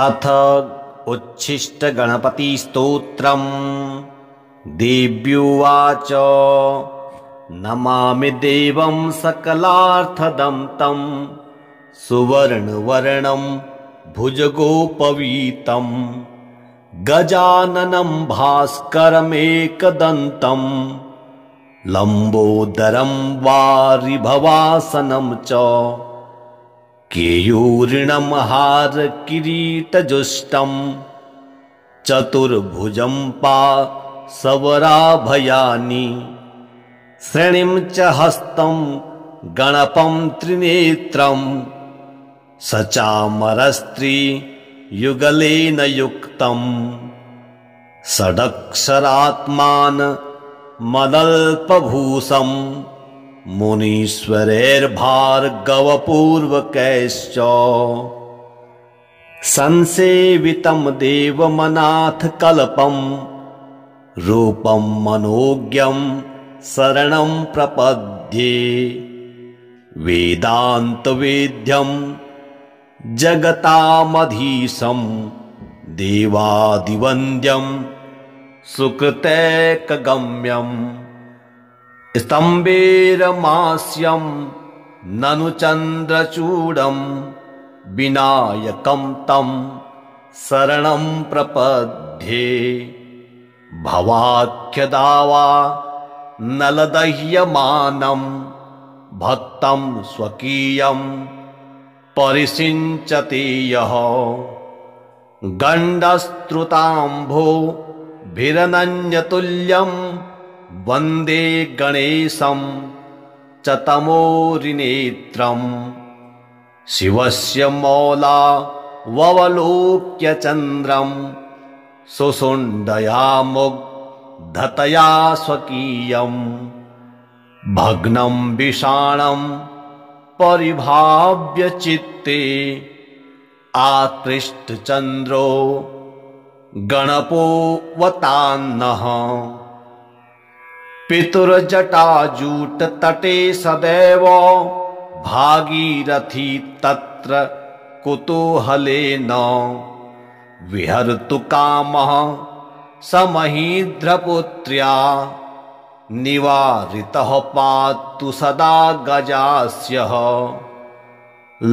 अथ उच्छिष्टगणपतिस्तोत्रम्। देव्युवाच नमामि देवं सकलार्थदं तं सुवर्णवर्णं भुजगोपवीतं गजाननं भास्करमेकदन्तं लम्बोदरं वारिभवासनं च केयूरिणं हारकिरीटजुष्टं चतुर्भुजं पाशवराभयानि श्रेणिं च हस्तं गणपं त्रिनेत्रं सचामरस्त्रियुगलेन युक्तं षडक्षरात्मानमदल्पभूषं मुनीश्वरैर्भार्गवपूर्वकैश्च संसेवितं देवमनाथकल्पं रूपं मनोज्ञं शरणं प्रपद्ये वेदान्तवेद्यं जगतामधीशं देवादिवन्द्यं सुकृतैकगम्यम् स्तम्भेरमास्यं ननु चन्द्रचूडं विनायकं तं शरणं प्रपद्ये भवाख्यदावा नलदह्यमानं भक्तं स्वकीयं परिषिञ्चते यः गण्डस्त्रुताम्भोभिरनन्यतुल्यं वन्दे गणेशं च तमोरिनेत्रं शिवस्य मौलावलोक्य चन्द्रं सुषुण्डया मुग्धतया स्वकीयं भग्नं विषाणं परिभाव्य चित्ते आकृष्टचन्द्रो गणपोऽवतान्नः पितुर्जटाजूटतटे सदैव भागीरथी तत्र कुतूहलेन विहर्तु कामः समहीन्द्रपुत्र्या निवारितः पातु सदा गजास्यः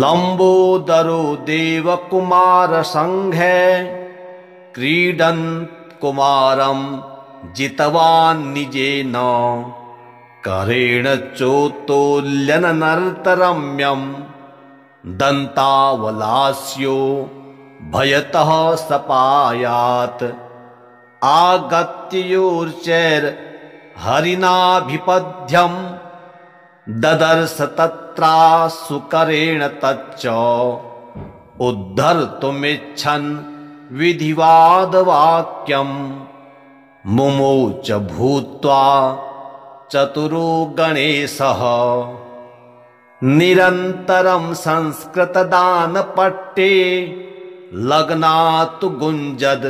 लम्बोदरो देवकुमारसङ्घे क्रीडन् कुमारं जितवान् निजेन करेण चोत्तोल्यननर्तरम्यं दन्तावलास्यो भयतः सपायात् आगत्य योर्चैर्हरिणाभिपद्यं ददर्श तत्रासुकरेण तच्च उद्धर्तुमिच्छन् विधिवादवाक्यम् मुमोच भूत्वा चतुरो गणेशः निरन्तरं संस्कृतदानपट्टे लग्नातु गुञ्जद्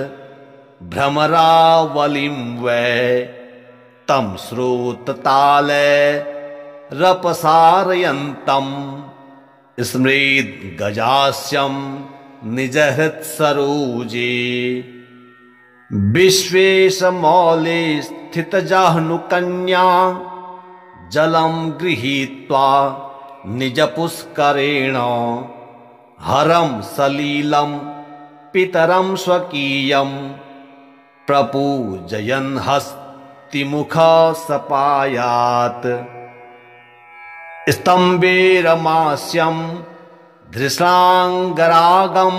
भ्रमरावलिं वै तं श्रोततालैरपसारयन्तं स्मृत् गजास्यं निजहृत्सरोजे विश्वेशमौले स्थितजाह्नुकन्या जलं गृहीत्वा निजपुष्करेण हरं सलीलं पितरं स्वकीयं प्रपूजयन् हस्तिमुखसपायात् स्तम्भेरमास्यं धृष्णाङ्गरागं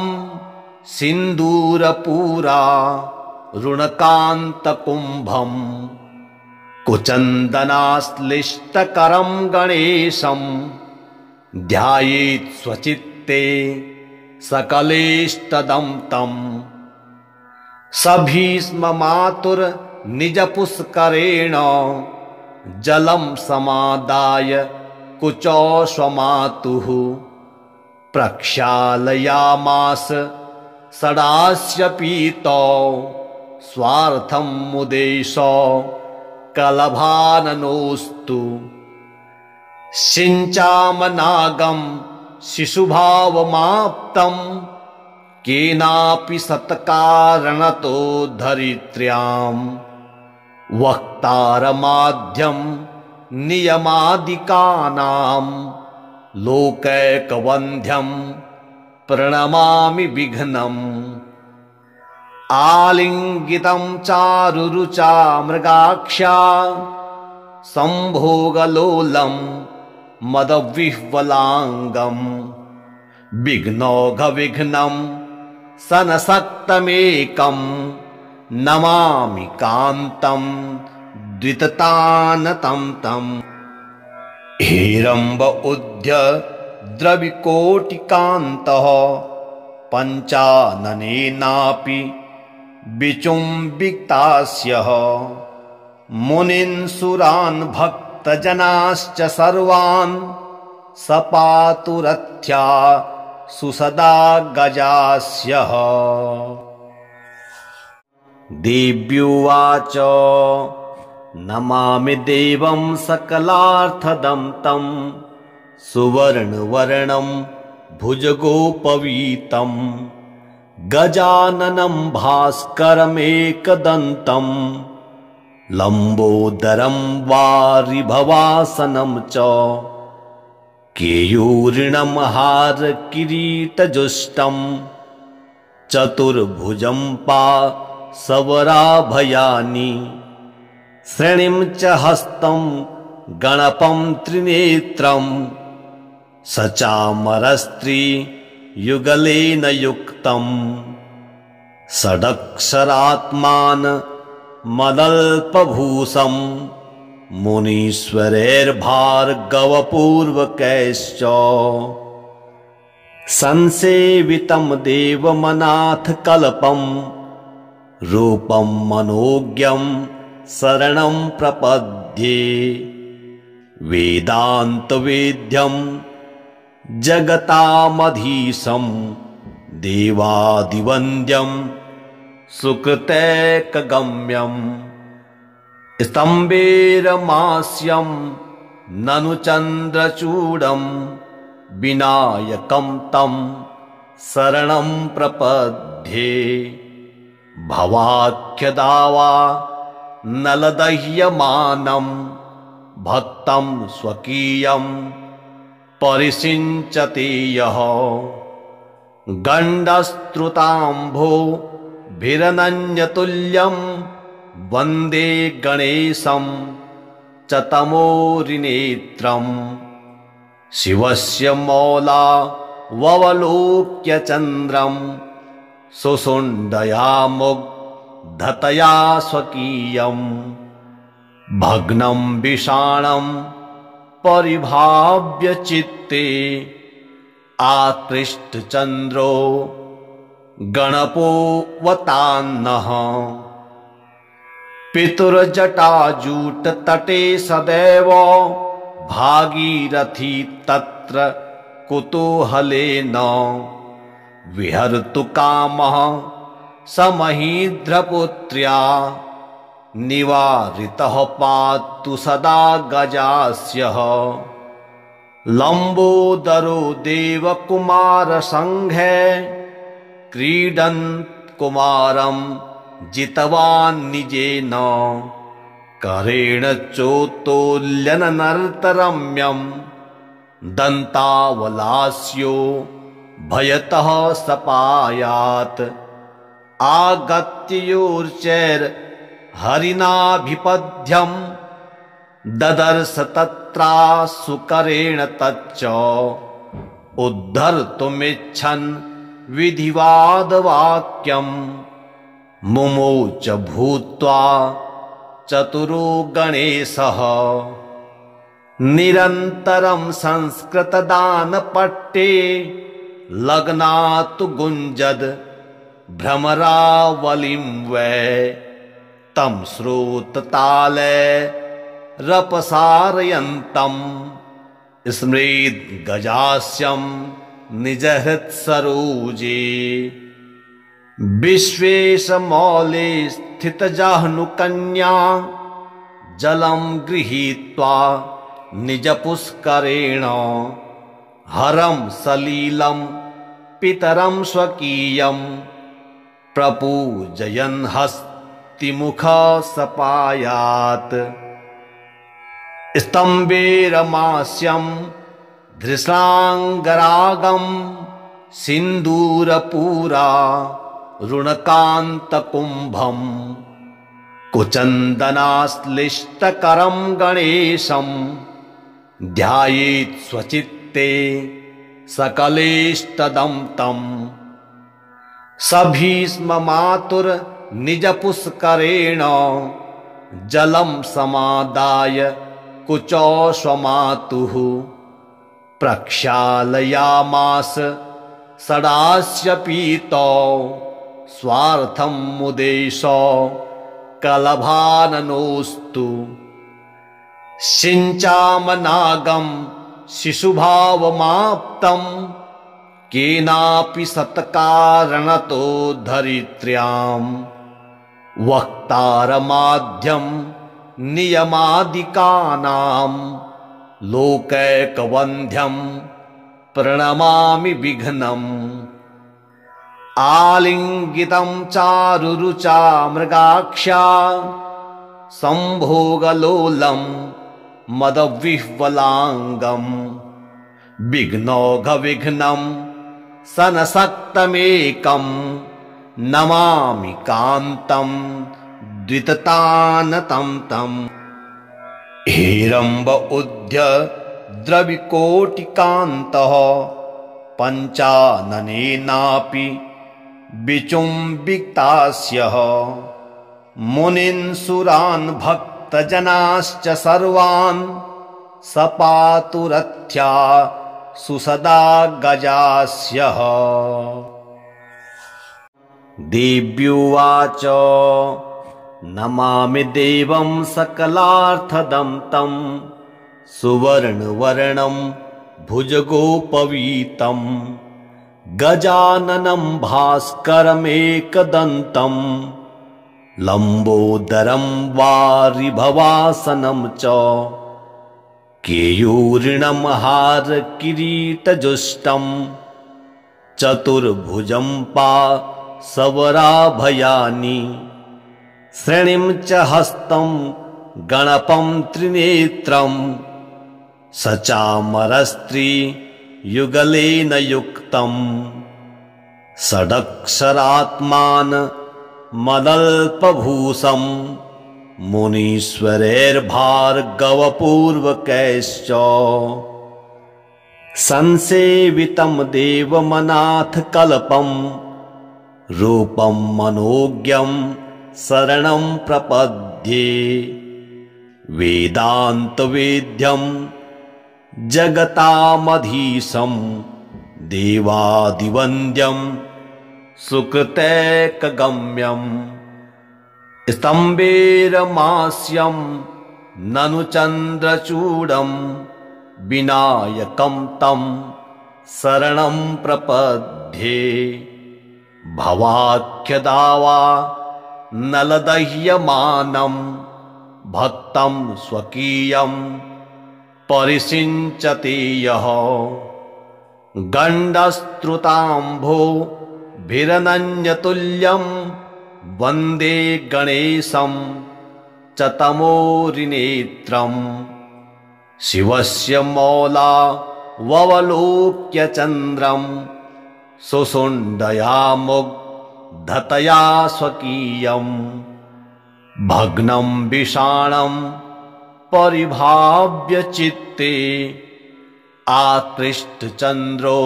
सिन्दूरपूरा ऋणकान्तकुम्भं कुचन्दनाश्लिष्टकरं गणेशं ध्यायेत् स्वचित्ते सकलेष्टदं तं सभीष्ममातुर्निजपुष्करेण जलं समादाय कुचोष्वमातुः प्रक्षालयामास षडास्य पीतौ स्वार्थं मुदेश कलभाननोस्तु सिञ्चामनागं शिशुभावमाप्तं केनापि सत्कारणतो धरित्र्याम् वक्तारमाध्यं नियमादिकानां लोकैकवन्ध्यं प्रणमामि विघ्नम् आलिङ्गितं चारुरुचा मृगाक्षा संभोगलोलं मदविह्वलाङ्गम् विघ्नौघविघ्नं सनसक्तमेकं नमामि कान्तं द्विततानतं तम् हेरम्ब उद्य द्रविकोटिकान्तः पञ्चाननेनापि विचुम्बितास्यः मुनीन् सुरान् भक्तजनाश्च सर्वान् सपातु रथ्या सुसदा गजास्यः। देव्युवाच नमामि देवं सकलार्थदं तं सुवर्णवर्णं भुजगोपवीतं गजाननं भास्करमेकदन्तं लम्बोदरं वारिभवासनं च केयूरिणं हारकिरीटजुष्टं चतुर्भुजं पाशवराभयानि श्रेणिं च हस्तं गणपं त्रिनेत्रं सचामरस्त्रियुगलेन युक्तं षडक्षरात्मान् मदल्पभूषं मुनीश्वरैर्भार्गवपूर्वकैश्च संसेवितं देवमनाथकल्पं रूपं मनोज्ञं शरणं प्रपद्ये वेदान्तवेद्यं जगतामधीशं देवादिवन्द्यं सुकृतैकगम्यं स्तम्भेरमास्यं ननु चन्द्रचूडं विनायकं तं शरणं प्रपद्ये भवाख्यदावा नलदह्यमानं भक्तं स्वकीयं परिषिञ्चति यः गण्डस्त्रुताम्भोभिरनन्यतुल्यं वन्दे गणेशं च तमोरिनेत्रं शिवस्य मौलावलोक्य चन्द्रं सुषुण्डया मुग्धतया स्वकीयं भग्नं विषाणं परिभाव्य चित्ते आकृष्टचन्द्रो गणपोऽवतान्नः पितुर्जटाजूटतटे सदैव भागीरथी तत्र कुतूहलेन विहर्तु कामः समहीध्रपुत्र्या निवारितः पातु सदा गजास्यः लम्बोदरो देवकुमारसङ्घे क्रीडन् कुमारं जितवान् निजेन करेण चोत्तोल्यननर्तरम्यं दन्तावलास्यो भयतः सपायात् आगत्य योर्चैर्हरिणाभिपद्यं ददर्श तत्रासुकरेण तच्च उद्धर्तुमिच्छन् विधिवादवाक्यं मुमोच भूत्वा चतुरो गणेशः निरन्तरं संस्कृतदानपट्टे लग्नातु गुञ्जद् भ्रमरावलिं वै तं श्रोतताले रपसारयन्तं स्मृत् गजास्यं निजहृत्सरोजे विश्वेशमौले स्थितजाह्नुकन्या जलं गृहीत्वा निजपुष्करेण हरं सलीलं पितरं स्वकीयं प्रपूजयन् हस्तिमुख सपायात्। स्तम्भेरमास्यं धृष्णाङ्गरागं सिन्दूरपूरा रुणकान्तकुम्भम् कुचन्दनाश्लिष्टकरं गणेशं ध्यायेत् स्वचित्ते सकलेष्टदं तम्। सभीष्म मातुर्निजपुष्करेण जलं समादाय कुचौश्वमातुः प्रक्षालयामास षडास्य पीतौ स्वार्थं मुदेशौ कलभाननोस्तु। सिञ्चामनागं शिशुभावमाप्तं केनापि सत्कारणतो धरित्र्यां। वक्तारमाद्यं नियमादिकानां लोकैकवन्ध्यं प्रणमामि विघ्नम्। आलिङ्गितं चारुरुचा मृगाक्षा संभोगलोलं मदविह्वलाङ्गं। विघ्नौघविघ्नं सनसक्तमेकं नमामि कान्तं द्विततानतं तम्। हेरम्ब उद्य द्रविकोटिकान्तः पञ्चाननेनापि विचुम्बितास्यः। मुनीन् सुरान् भक्तजनाश्च सर्वान् सपातु रथ्या सुसदा गजास्यः। देव्युवाच नमामि देवं सकलार्थदं तं। सुवर्णवर्णं भुजगोपवीतं गजाननं भास्करमेकदन्तं। लम्बोदरं वारिभवासनं च केयूरिणं हारकिरीटजुष्टं। चतुर्भुजं पाशवराभयानि श्रेणिं च हस्तं गणपं त्रिनेत्रं। सचामरस्त्रियुगलेन युक्तं षडक्षरात्मान् मदल्पभूषं। मुनीश्वरैर्भार्गवपूर्वकैश्च संसेवितं देवमनाथकल्पं। रूपं मनोज्ञं शरणं प्रपद्ये वेदान्तवेद्यं जगतामधीशं। देवादिवन्द्यं सुकृतैकगम्यं। स्तम्भेरमास्यं ननु चन्द्रचूडं विनायकं तं शरणं प्रपद्ये। भवाख्यदावा नलदह्यमानं भक्तं स्वकीयं परिषिञ्चति यः। गण्डस्त्रुताम्भोभिरनन्यतुल्यं वन्दे गणेशं च तमोरिनेत्रं। शिवस्य मौलावलोक्य चन्द्रं सुषुण्डयामुग्धतया स्वकीयं। भग्नं विषाणं परिभाव्य चित्ते आकृष्टचन्द्रो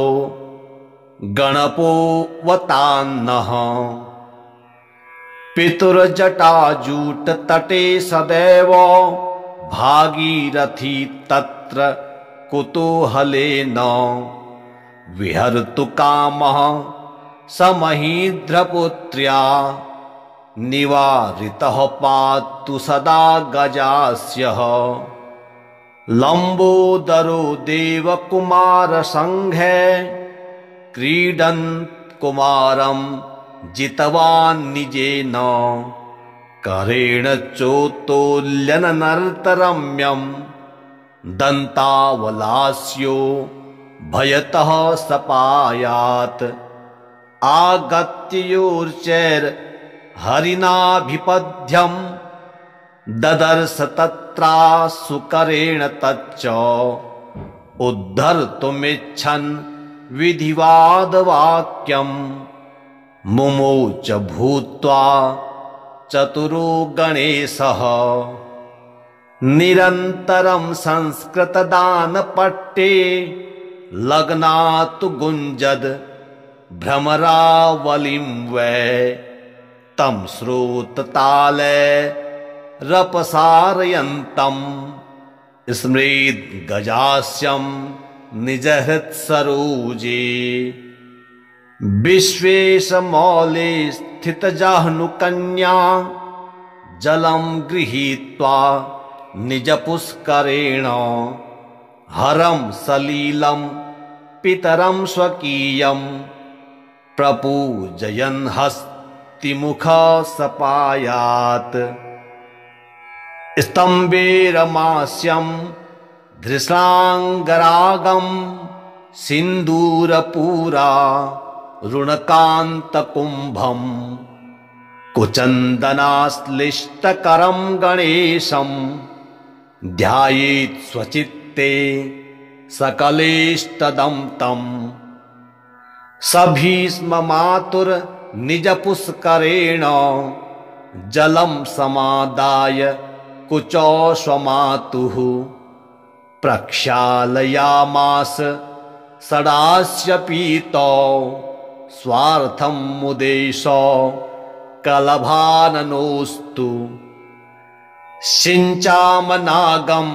गणपोऽवतान्नः। पितुर्जटाजूटतटे सदैव भागीरथी तत्र कुतूहलेन। विहर्तु कामः समहीन्द्रपुत्र्या निवारितः पातु सदा गजास्यः। लम्बोदरो देवकुमारसङ्घे क्रीडन् कुमारं जितवान् निजेन। करेण चोत्तोल्यननर्तरम्यं दन्तावलास्यो भयतः सपायात्। आगत्योर्चैर्हरिणाभिपद्यम् ददर्श तत्रासुकरेण तच्च उद्धर्तुमिच्छन् विधिवादवाक्यम् मुमुच भूत्वा चतुरो गणेशः निरन्तरं संस्कृतदानपट्टे लग्नात् गुञ्जद् भ्रमरावलिं वै तं श्रोतताले रपसारयन्तं स्मृत् गजास्यं निजहृत्सरोजे विश्वेशमौले स्थितजाह्नुकन्या जलं गृहीत्वा निजपुष्करेण हरं सलीलं पितरं स्वकीयं प्रपूजयन् हस्तिमुखसपायात् स्तम्भेरमास्यं धृष्णाङ्गरागं सिन्दूरपूरा ऋणकान्तकुम्भं कुचन्दनाश्लिष्टकरं गणेशं ध्यायेत् स्वचित्ते सकलेष्टदं तम् सभीष्ममातुर्निजपुष्करेण जलं समादाय कुचोष्वमातुः प्रक्षालयामास षडास्य पीतौ स्वार्थं मुदेशो कलभाननोस्तु सिञ्चामनागं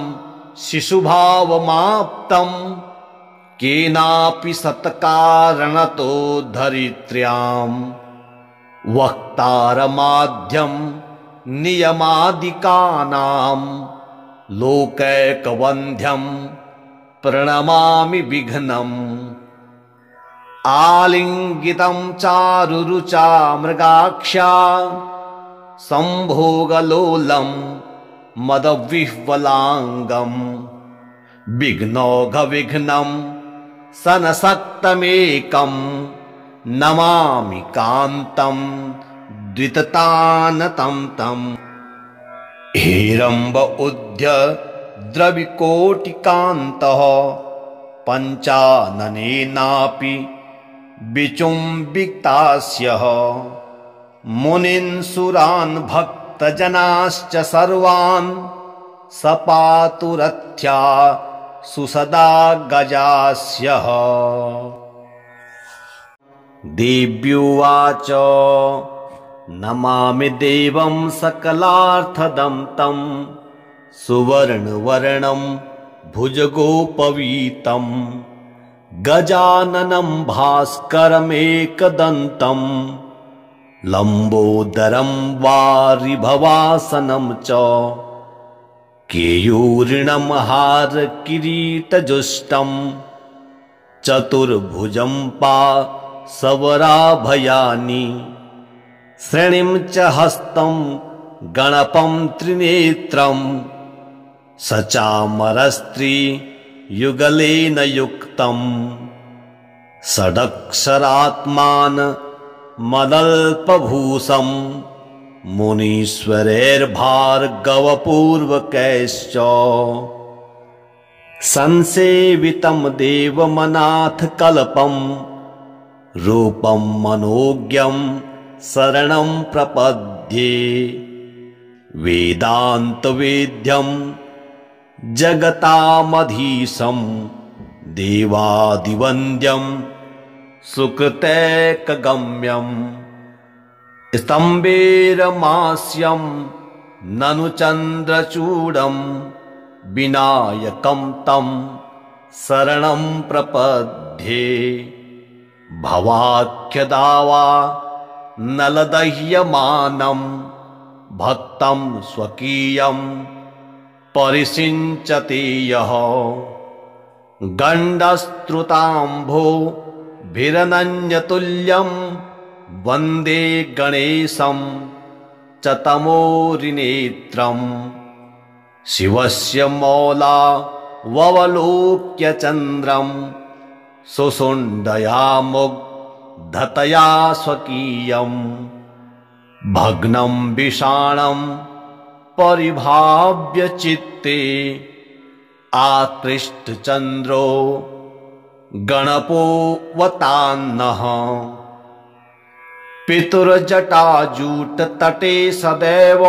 शिशुभावमाप्तं केनापि सत्कारणतो धरित्र्यां वक्तारमाध्यं नियमादिकानां लोकैकवन्ध्यं प्रणमामि विघ्नम् आलिङ्गितं चारुरुचा मृगाक्षा संभोगलोलं मदविह्वलाङ्गं विघ्नौघविघ्नं सनसक्तमेकं नमामि कान्तं द्विततानतं तं हेरम्ब उद्य द्रविकोटिकान्तः पञ्चाननेनापि विचुम्बितास्यः मुनीन् सुरान् भक्तजनाश्च सर्वान् सपातुरथ्या सुसदा गजास्यः देव्युवाच नमामि देवं सकलार्थदं तं सुवर्णवर्णं भुजगोपवीतं गजाननं भास्करमेकदन्तं लम्बोदरं वारिभवासनं च केयूरिणं हारकिरीटजुष्टं चतुर्भुजं पाशवराभयानि श्रेणिं च हस्तं गणपं त्रिनेत्रं सचामरस्त्रियुगलेन युक्तं षडक्षरात्मान मदल्पभूषं मुनीश्वरैर्भार्गवपूर्वकैश्च संसेवितं देवमनाथकल्पं रूपं मनोज्ञं शरणं प्रपद्ये वेदान्तवेद्यं जगतामधीशं देवादिवन्द्यं सुकृतैकगम्यं स्तम्भेरमास्यं ननु चन्द्रचूडं विनायकं तं शरणं प्रपद्ये भवाख्यदावा नलदह्यमानं भक्तं स्वकीयं परिसिञ्चति यः गण्डस्त्रुताम्भोभिरनन्यतुल्यं वन्दे गणेशं च तमोरिनेत्रं शिवस्य मौलावलोक्य चन्द्रं सुषुण्डयामुग् धतया स्वकीयम् भग्नं विषाणं परिभाव्य चित्ते आकृष्टचन्द्रो गणपोऽवतान्नः पितुर्जटाजूटतटे सदैव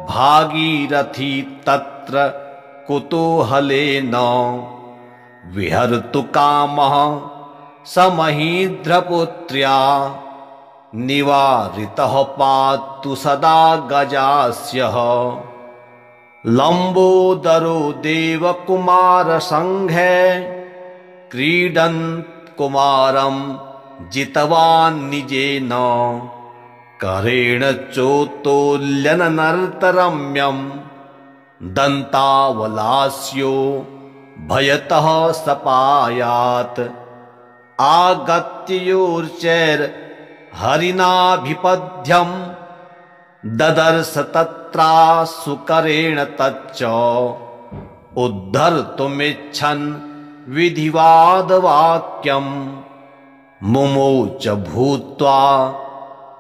भागीरथी तत्र कुतूहलेन विहर्तु कामः स महीध्रपुत्र्या निवारितः पातु सदा गजास्यः लम्बोदरो देवकुमारसङ्घे क्रीडन् कुमारं जितवान् निजेन करेण चोत्तोल्यननर्तरम्यं दन्तावलास्यो भयतः सपायात् आगत्योर्चैर्हरिणाभिपद्यं ददर्श तत्रासुकरेण तच्च उद्धर्तुमिच्छन् विधिवादवाक्यं मुमोच भूत्वा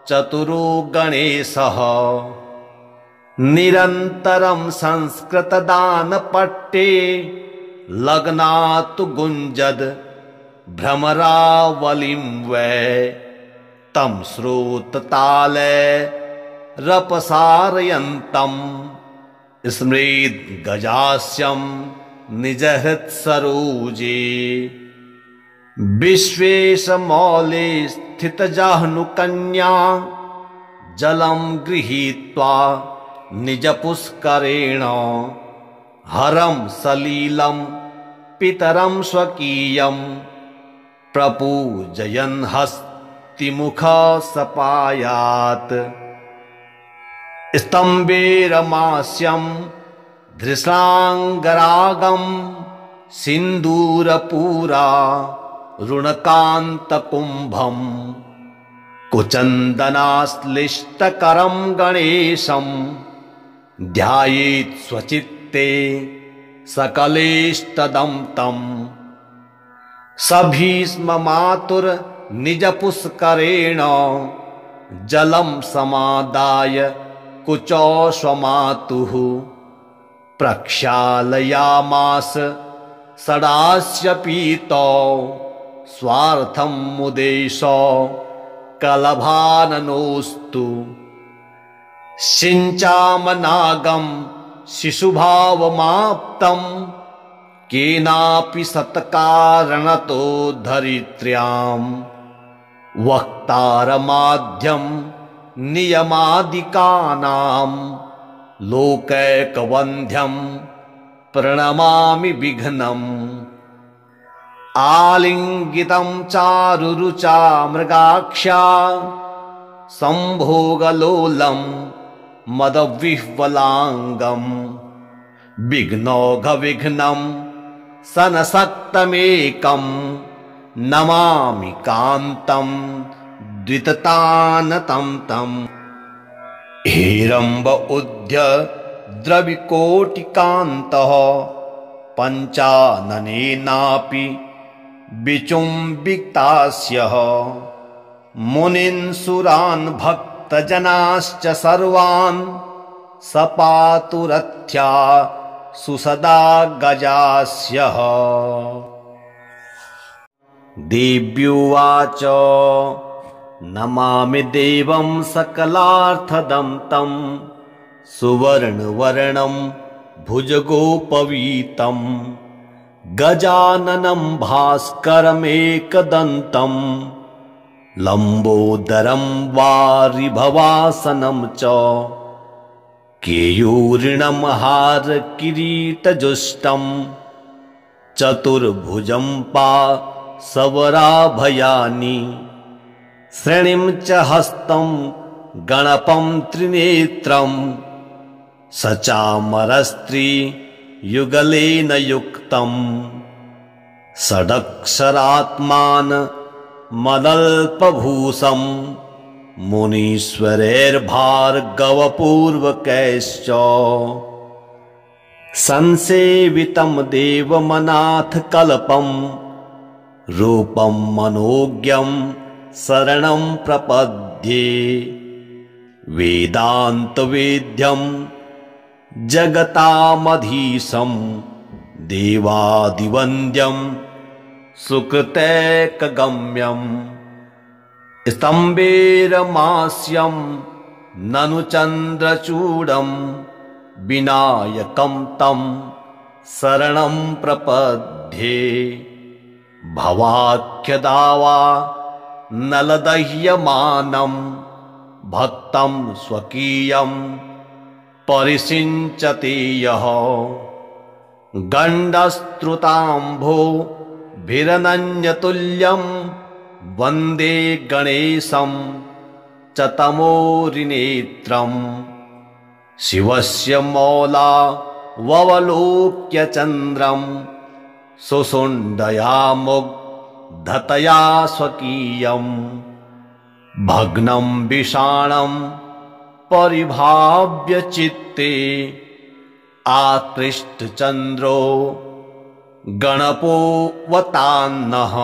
चतुरो गणेशः निरन्तरं संस्कृतदानपट्टे लग्नात् गुञ्जद् भ्रमरावलिं वै तं श्रोतताले रपसारयन्तं स्मृत् गजास्यं निजहृत्सरोजे विश्वेशमौले स्थितजाह्नुकन्या जलं गृहीत्वा निजपुष्करेण हरं सलीलं पितरं स्वकीयं प्रपूजयन् हस्तिमुखसपायात् स्तम्भे रमास्यं धृष्णाङ्गरागं सिन्दूरपूरा ऋणकान्तकुम्भं कुचन्दनाश्लिष्टकरं गणेशं ध्यायेत् स्वचित्ते सकलेष्टदं तं सभीष्ममातुर्निजपुष्करेण जलं समादाय कुचोष्वमातुः प्रक्षालयामास षडास्य पीतौ स्वार्थं मुदेशो कलभाननोस्तु सिञ्चामनागं शिशुभावमाप्तं केनापि सत्कारणतो धरित्र्याम् वक्तारमाध्यं नियमादिकानां लोकैकवन्ध्यं प्रणमामि विघ्नम् आलिङ्गितं चारुरुचा मृगाक्षा संभोगलोलं मदविह्वलाङ्गं विघ्नौघविघ्नं सनसक्तमेकं नमामि कान्तं द्विततानतं तं हेरम्ब उद्य द्रविकोटिकान्तः पञ्चाननेनापि विचुम्बितास्यः मुनीन् सुरान् भक्तजनाश्च सर्वान् सपातु रथ्या सुसदा गजास्यः देव्युवाच नमामि देवं सकलार्थदं तं सुवर्णवर्णं भुजगोपवीतं गजाननं भास्करमेकदन्तं लम्बोदरं वारिभवासनं च केयूरिणं हारकिरीटजुष्टं चतुर्भुजं पाशवराभयानि श्रेणिं च हस्तं गणपं त्रिनेत्रं सचामरस्त्रियुगलेन युक्तं षडक्षरात्मान् मदल्पभूषं मुनीश्वरैर्भार्गवपूर्वकैश्च संसेवितं देवमनाथकल्पं रूपं मनोज्ञं शरणं प्रपद्ये। वेदान्तवेद्यं जगतामधीशं देवादिवन्द्यं सुकृतैकगम्यं। स्तम्भेरमास्यं ननु चन्द्रचूडं विनायकं तं शरणं प्रपद्ये। भवाख्यदावा नलदह्यमानं भक्तं स्वकीयं परिषिञ्चति यः। गण्डस्त्रुताम्भोभिरनन्यतुल्यं वन्दे गणेशं च तमोरिनेत्रम्। शिवस्य मौलावलोक्य चन्द्रं सुषुण्डया मुग्धतया स्वकीयम्। भग्नं विषाणं परिभाव्य चित्ते आकृष्टचन्द्रो गणपोऽवतान्नः।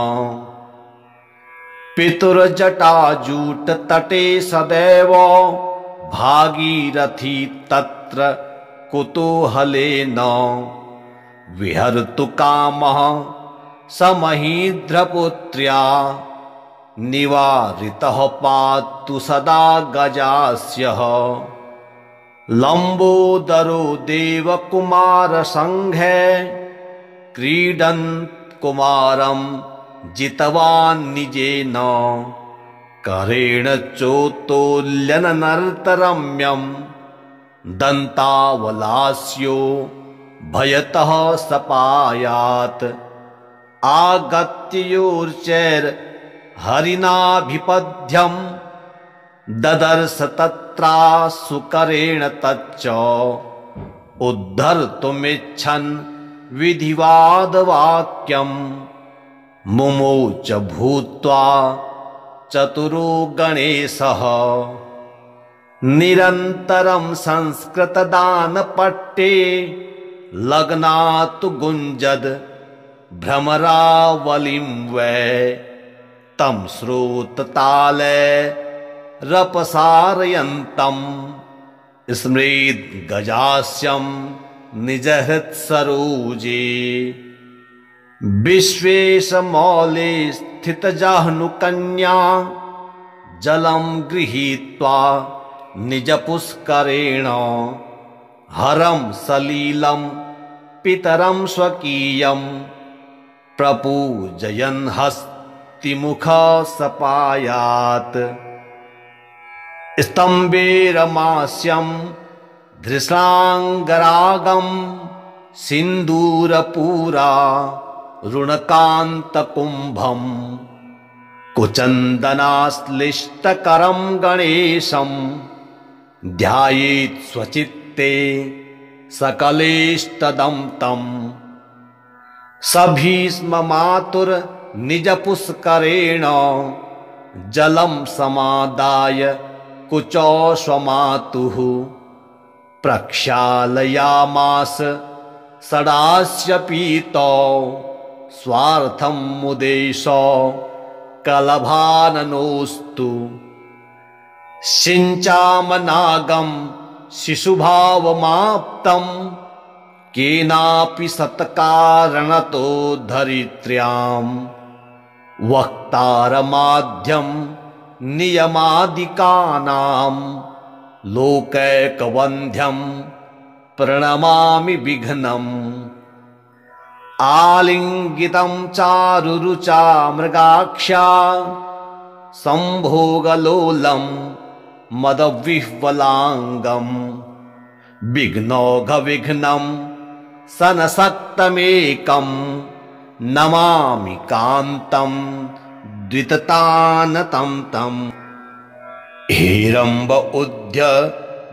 पितुर्जटाजूटतटे सदैव भागीरथी तत्र कुतूहलेन। विहर्तु कामः समहीध्रपुत्र्या निवारितः पातु सदा गजास्यः। लम्बोदरो देवकुमारसङ्घे क्रीडन् कुमारं जितवान् निजेन। करेण चोत्तोल्यननर्तरम्यं दन्तावलास्यो भयतः सपायात्। आगत्य योर्चैर्हरिणाभिपद्यं ददर्श तत्रासुकरेण तच्च। उद्धर्तुमिच्छन् विधिवादवाक्यं मुमोच भूत्वा चतुरो गणेशः। निरन्तरं संस्कृतदानपट्टे लग्नातु गुञ्जद् भ्रमरावलिं वै। तं श्रोततालैरपसारयन्तं स्मृत् गजास्यं निजहृत्सरोजे। विश्वेशमौले स्थितजाह्नुकन्या जलं गृहीत्वा निजपुष्करेण। हरं सलीलं पितरं स्वकीयं प्रपूजयन् हस्तिमुखसपायात्। स्तम्भेरमास्यं धृष्णाङ्गरागं सिन्दूरपूरा ऋणकान्तकुम्भं। कुचन्दनाश्लिष्टकरं गणेशं ध्यायेत् स्वचित्ते सकलेष्टदं तम्। स भीष्ममातुर्निजपुष्करेण जलं समादाय कुचोष्वमातुः। प्रक्षालयामास षडास्य पीतौ स्वार्थं मुदेशौ कलभाननोऽस्तु। सिञ्चामनागं शिशुभावमाप्तं केनापि सत्कारणतो धरित्र्यां। वक्तारमाध्यं नियमादिकानां लोकैकवन्ध्यं प्रणमामि विघ्नम्। आलिङ्गितं चारुरुचा मृगाक्षा संभोगलोलं मदविह्वलाङ्गं। विघ्नौघविघ्नं सनसक्तमेकं नमामि कान्तं द्विततानतं तं। हेरम्ब उद्य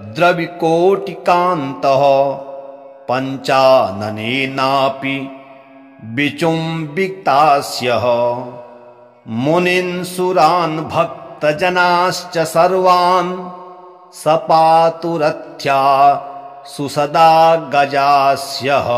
द्रविकोटिकान्तः पञ्चाननेनापि विचुम्बितास्यः। मुनीन् सुरान् भक्तजनाश्च सर्वान् सपातु रथ्या सुसदा गजास्यः।